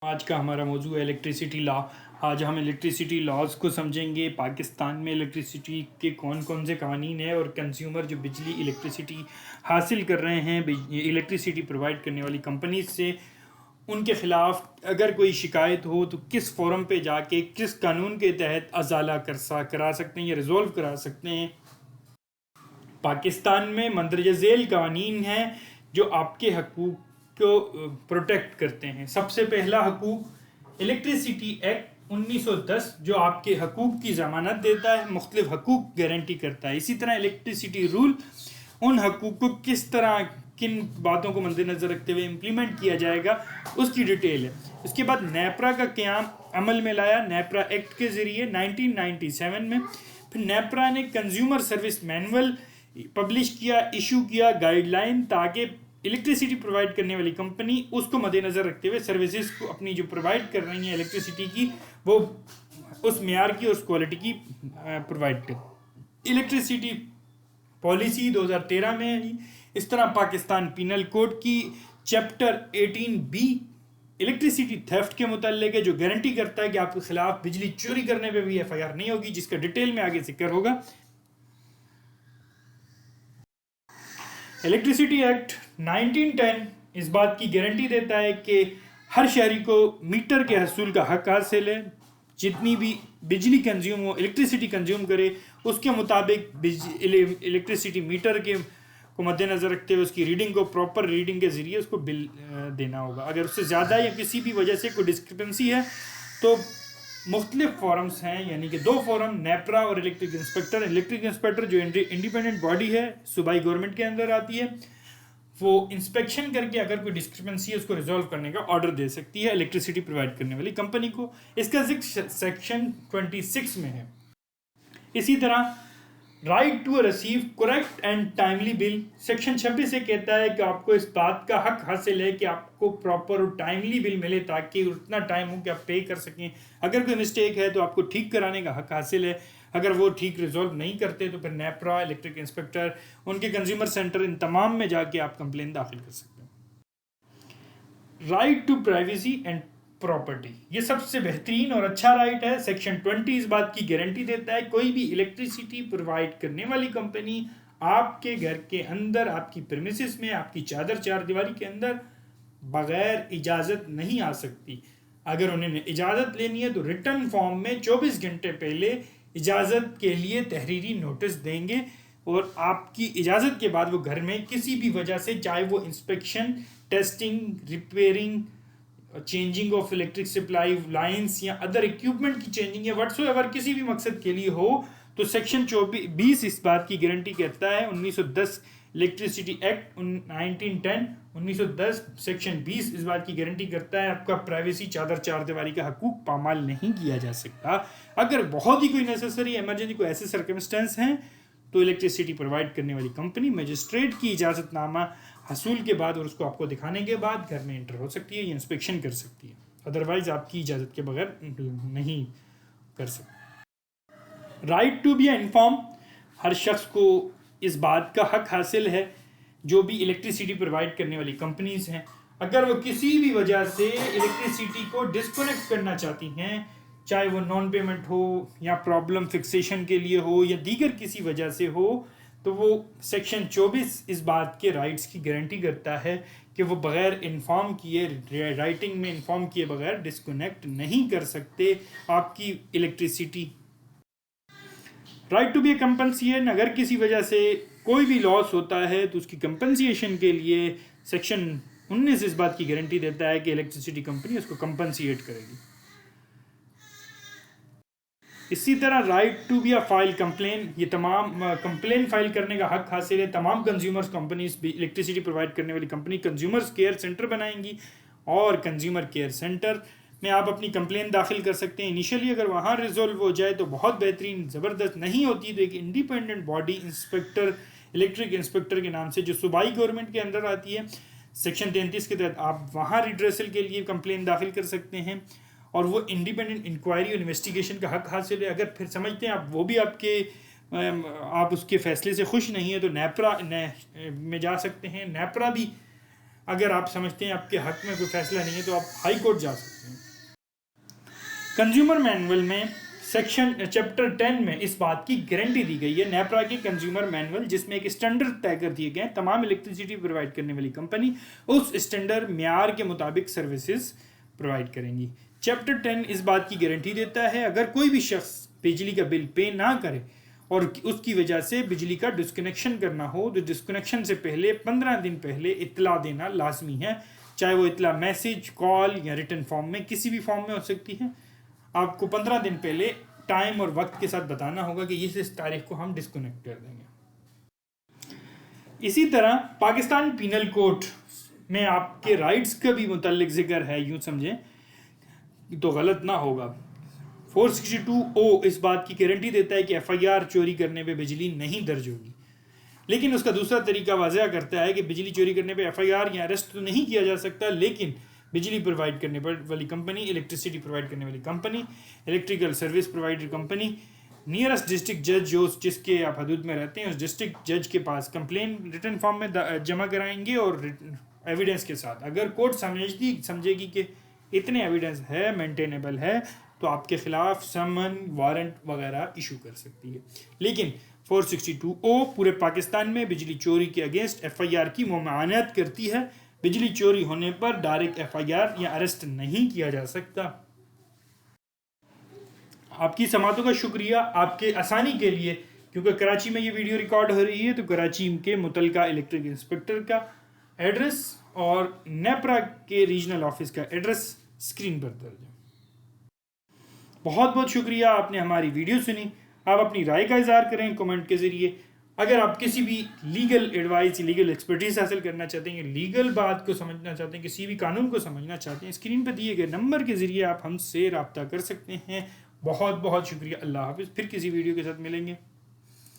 آج کا ہمارا موضوع ہے الیکٹریسٹی لا۔ آج ہم الیکٹریسٹی لاز کو سمجھیں گے۔ پاکستان میں الیکٹریسٹی کے کون کون سے قوانین ہیں اور کنزیومر جو بجلی الیکٹریسٹی حاصل کر رہے ہیں الیکٹریسٹی پرووائڈ کرنے والی کمپنیز سے، ان کے خلاف اگر کوئی شکایت ہو تو کس فورم پہ جا کے کس قانون کے تحت ازالہ کرا سکتے ہیں یا ریزولو کرا سکتے ہیں۔ پاکستان میں مندرجہ ذیل قوانین ہیں جو آپ کے حقوق کو پروٹیکٹ کرتے ہیں۔ سب سے پہلا حقوق الیکٹریسٹی ایکٹ 1910 جو آپ کے حقوق کی ضمانت دیتا ہے، مختلف حقوق گارنٹی کرتا ہے۔ اسی طرح الیکٹریسٹی رول ان حقوق کو کس طرح کن باتوں کو مد نظر رکھتے ہوئے امپلیمنٹ کیا جائے گا اس کی ڈیٹیل ہے۔ اس کے بعد نیپرا کا قیام عمل میں لایا نیپرا ایکٹ کے ذریعے 1997 میں۔ پھر نیپرا نے کنزیومر سروس مینول پبلش کیا، ایشو کیا گائیڈ لائن، تاکہ الیکٹریسٹی پرووائڈ کرنے والی کمپنی اس کو مد نظر رکھتے ہوئے سروسز کو اپنی جو پرووائڈ کر رہی ہیں الیکٹریسٹی کی، وہ اس معیار کی اور اس کوالٹی کی پرووائڈ کریں۔ الیکٹریسٹی پالیسی 2013 میں ہے۔ اس طرح پاکستان پینل کوڈ کی چیپٹر 18B الیکٹریسٹی تھیفٹ کے متعلق ہے، جو گارنٹی کرتا ہے کہ آپ کے خلاف بجلی چوری کرنے پہ بھی FIR نہیں ہوگی، جس کا ڈیٹیل میں آگے ذکر ہوگا۔ الیکٹریسٹی ایکٹ 1910 اس بات کی گارنٹی دیتا ہے کہ ہر شہری کو میٹر کے حصول کا حق حاصل ہے۔ جتنی بھی بجلی کنزیوم ہو، الیکٹریسٹی کنزیوم کرے، اس کے مطابق الیکٹریسٹی میٹر کے کو مد نظر رکھتے ہوئے اس کی ریڈنگ کو پراپر ریڈنگ کے ذریعے اس کو بل دینا ہوگا۔ اگر اس سے زیادہ یا کسی بھی وجہ سے کوئی ڈسکرپنسی ہے تو مختلف فورمز ہیں، یعنی کہ 2 فورم، نیپرا اور الیکٹرک انسپیکٹر۔ الیکٹرک انسپیکٹر جو انڈیپینڈنٹ باڈی ہے، صوبائی گورنمنٹ کے اندر آتی ہے، وہ انسپیکشن کر کے اگر کوئی ڈسکرپنسی ہے اس کو ریزولو کرنے کا آرڈر دے سکتی ہے الیکٹریسٹی پرووائڈ کرنے والی کمپنی کو۔ اس کا ذکر سیکشن 26 میں ہے۔ اسی طرح right to receive correct and timely bill, section 26 سے کہتا ہے کہ آپ کو اس بات کا حق حاصل ہے کہ آپ کو پراپر اور ٹائملی بل ملے، تاکہ اتنا ٹائم ہو کہ آپ پے کر سکیں۔ اگر کوئی مسٹیک ہے تو آپ کو ٹھیک کرانے کا حق حاصل ہے۔ اگر وہ ٹھیک ریزولو نہیں کرتے تو پھر نیپرا، الیکٹرک انسپیکٹر، ان کے کنزیومر سینٹر، ان تمام میں جا کے آپ کمپلین داخل کر سکتے ہیں۔ Right to privacy and property, یہ سب سے بہترین اور اچھا رائٹ ہے۔ سیکشن 20 اس بات کی گارنٹی دیتا ہے کوئی بھی الیکٹریسٹی پرووائڈ کرنے والی کمپنی آپ کے گھر کے اندر، آپ کی پریمیسز میں، آپ کی چار دیواری کے اندر بغیر اجازت نہیں آ سکتی۔ اگر انہوں نے اجازت لینی ہے تو ریٹن فارم میں 24 گھنٹے پہلے اجازت کے لیے تحریری نوٹس دیں گے، اور آپ کی اجازت کے بعد وہ گھر میں کسی بھی وجہ سے، چاہے وہ inspection, testing, repairing, changing of electric supply lines یا ادر اکوپمنٹ کی چینجنگ یا واٹس ایور کسی بھی مقصد کے لیے ہو، تو سیکشن 20 اس بات کی گارنٹی کرتا ہے۔ 1910 الیکٹریسٹی ایکٹ 1910 1910 سیکشن 20 اس بات کی گارنٹی کرتا ہے آپ کا پرائیویسی، چار دیواری کا حقوق پامال نہیں کیا جا سکتا۔ اگر بہت ہی کوئی نیسیسری ایمرجنسی، کوئی ایسے سرکمسٹانس ہیں، تو الیکٹریسٹی پرووائڈ کرنے والی کمپنی مجسٹریٹ کی اجازت نامہ حصول کے بعد اور اس کو آپ کو دکھانے کے بعد گھر میں انٹر ہو سکتی ہے یا انسپیکشن کر سکتی ہے، ادروائز آپ کی اجازت کے بغیر نہیں کر سکتی۔ رائٹ ٹو بی انفارم، ہر شخص کو اس بات کا حق حاصل ہے، جو بھی الیکٹریسٹی پرووائڈ کرنے والی کمپنیز ہیں، اگر وہ کسی بھی وجہ سے الیکٹریسٹی کو ڈسکنیکٹ کرنا چاہتی ہیں، چاہے وہ نان پیمنٹ ہو یا پرابلم فکسیشن کے لیے ہو یا دیگر کسی وجہ سے ہو، تو وہ سیکشن 24 اس بات کے رائٹس کی گارنٹی کرتا ہے کہ وہ بغیر انفارم کیے، رائٹنگ میں انفارم کیے بغیر ڈسکنیکٹ نہیں کر سکتے آپ کی electricity. Right to be compensation, اگر کسی وجہ سے کوئی بھی لاس ہوتا ہے تو اس کی کمپنسیشن کے لیے سیکشن 19 اس بات کی گارنٹی دیتا ہے کہ الیکٹریسٹی کمپنی اس کو کمپنسیٹ کرے گی۔ اسی طرح right to be file complaint, یہ تمام کمپلین فائل کرنے کا حق حاصل ہے۔ تمام کنزیومرز کمپنیز بھی الیکٹریسٹی پرووائڈ کرنے والی کمپنی کنزیومرز کیئر سینٹر بنائیں گی، اور کنزیومر کیئر سینٹر میں آپ اپنی کمپلین داخل کر سکتے ہیں۔ انیشلی اگر وہاں ریزولو ہو جائے تو بہت بہترین، زبردست نہیں ہوتی تو ایک independent body inspector, electric inspector کے نام سے، جو صوبائی گورنمنٹ کے اندر آتی ہے، سیکشن 33 کے تحت آپ وہاں ریڈریسل کے لیے کمپلین داخل کر سکتے ہیں، اور وہ انڈیپینڈنٹ انکوائری اور انویسٹیگیشن کا حق حاصل ہے۔ اگر پھر سمجھتے ہیں آپ وہ بھی آپ اس کے فیصلے سے خوش نہیں ہیں تو نیپرا میں جا سکتے ہیں۔ نیپرا بھی اگر آپ سمجھتے ہیں آپ کے حق میں کوئی فیصلہ نہیں ہے تو آپ ہائی کورٹ جا سکتے ہیں۔ کنزیومر مینول میں سیکشن چیپٹر 10 میں اس بات کی گارنٹی دی گئی ہے، نیپرا کے کنزیومر مینول جس میں ایک اسٹینڈرڈ طے کر دیے گئے تمام الیکٹریسٹی پرووائڈ کرنے والی کمپنی اس اسٹینڈرڈ معیار کے مطابق سروسز پرووائڈ کریں گی۔ چیپٹر 10 اس بات کی گارنٹی دیتا ہے اگر کوئی بھی شخص بجلی کا بل پے نہ کرے اور اس کی وجہ سے بجلی کا ڈسکنیکشن کرنا ہو تو ڈسکنیکشن سے پہلے 15 دن پہلے اطلاع دینا لازمی ہے، چاہے وہ اطلاع میسج، کال یا ریٹن فارم میں کسی بھی فارم میں ہو سکتی ہے۔ آپ کو 15 دن پہلے ٹائم اور وقت کے ساتھ بتانا ہوگا کہ اس تاریخ کو ہم ڈسکنیکٹ کر دیں گے۔ اسی طرح پاکستان پینل کوڈ میں آپ کے رائٹس کا بھی متعلق ذکر ہے، یوں سمجھیں تو غلط نہ ہوگا۔ 462 اس بات کی گارنٹی دیتا ہے کہ ایف آئی آر چوری کرنے پہ بجلی نہیں درج ہوگی، لیکن اس کا دوسرا طریقہ واضح کرتا ہے کہ بجلی چوری کرنے پہ ایف آئی آر یا اریسٹ تو نہیں کیا جا سکتا، لیکن بجلی پرووائڈ کرنے والی کمپنی، الیکٹریسٹی پرووائڈ کرنے والی company, electrical service provider company, nearest district جج جس کے آپ حدود میں رہتے ہیں اس ڈسٹرکٹ جج کے پاس کمپلین ریٹن فارم میں جمع کرائیں گے اور ایویڈنس کے ساتھ۔ اگر کورٹ سمجھے گی کہ اتنے ایویڈنس ہے، مینٹینیبل ہے، تو آپ کے خلاف سمن، وارنٹ وغیرہ ایشو کر سکتی ہے۔ لیکن 462 پورے پاکستان میں بجلی چوری کے اگینسٹ ایف آئی آر کی ممانعت کرتی ہے، بجلی چوری ہونے پر ڈائریکٹ ایف آئی آر یا اریسٹ نہیں کیا جا سکتا۔ آپ کی سماعتوں کا شکریہ۔ آپ کے آسانی کے لیے، کیونکہ کراچی میں یہ ویڈیو ریکارڈ ہو رہی ہے، تو کراچی کے متعلقہ الیکٹرک انسپیکٹر کا ایڈریس اور نیپرا کے ریجنل آفس کا ایڈریس اسکرین پر درج ہے۔ بہت بہت شکریہ، آپ نے ہماری ویڈیو سنی۔ آپ اپنی رائے کا اظہار کریں کمنٹ کے ذریعے۔ اگر آپ کسی بھی لیگل ایڈوائس، لیگل ایکسپرٹیز حاصل کرنا چاہتے ہیں، لیگل بات کو سمجھنا چاہتے ہیں، کسی بھی قانون کو سمجھنا چاہتے ہیں، اسکرین پہ دیے گئے نمبر کے ذریعے آپ ہم سے رابطہ کر سکتے ہیں۔ بہت بہت شکریہ۔ اللہ حافظ۔ پھر کسی ویڈیو کے ساتھ ملیں گے۔